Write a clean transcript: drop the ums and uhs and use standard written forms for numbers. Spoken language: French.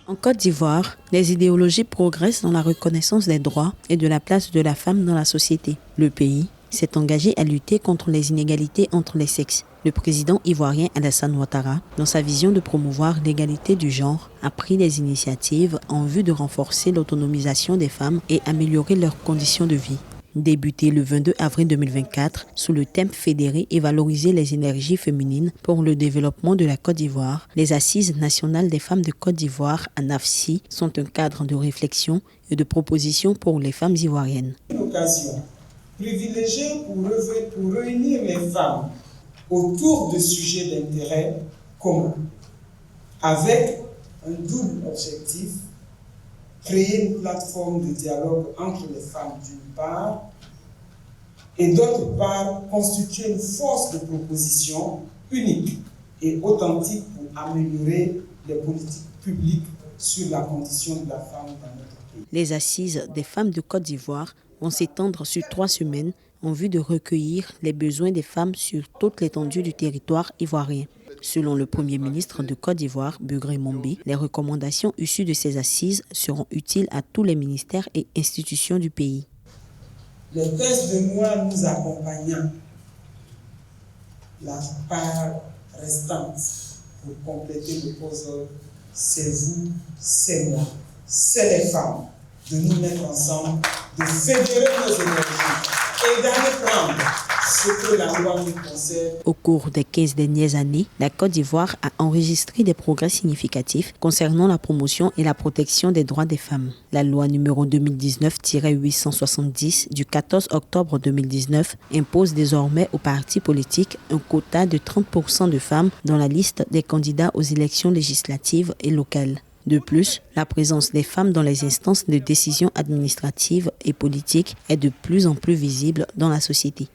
En Côte d'Ivoire, les idéologies progressent dans la reconnaissance des droits et de la place de la femme dans la société. Le pays s'est engagé à lutter contre les inégalités entre les sexes. Le président ivoirien Alassane Ouattara, dans sa vision de promouvoir l'égalité du genre, a pris des initiatives en vue de renforcer l'autonomisation des femmes et améliorer leurs conditions de vie. Débuté le 22 avril 2024 sous le thème fédérer et valoriser les énergies féminines pour le développement de la Côte d'Ivoire, les Assises nationales des femmes de Côte d'Ivoire, ANAFCI, sont un cadre de réflexion et de proposition pour les femmes ivoiriennes. Une occasion privilégiée pour réunir les femmes autour de sujets d'intérêt commun, avec un double objectif: créer une plateforme de dialogue entre les femmes d'une part et d'autre part constituer une force de proposition unique et authentique pour améliorer les politiques publiques sur la condition de la femme dans notre pays. Les Assises des femmes de Côte d'Ivoire vont s'étendre sur 3 semaines en vue de recueillir les besoins des femmes sur toute l'étendue du territoire ivoirien. Selon le Premier ministre de Côte d'Ivoire, Bugré Mombi, les recommandations issues de ces assises seront utiles à tous les ministères et institutions du pays. Les tests de moi nous accompagnant, la part restante pour compléter le puzzle, c'est vous, c'est moi, c'est les femmes, de nous mettre ensemble, de fédérer nos énergies et d'aller prendre ce que la loi nous concerne. Au cours des 15 dernières années, la Côte d'Ivoire a enregistré des progrès significatifs concernant la promotion et la protection des droits des femmes. La loi numéro 2019-870 du 14 octobre 2019 impose désormais aux partis politiques un quota de 30% de femmes dans la liste des candidats aux élections législatives et locales. De plus, la présence des femmes dans les instances de décision administratives et politiques est de plus en plus visible dans la société.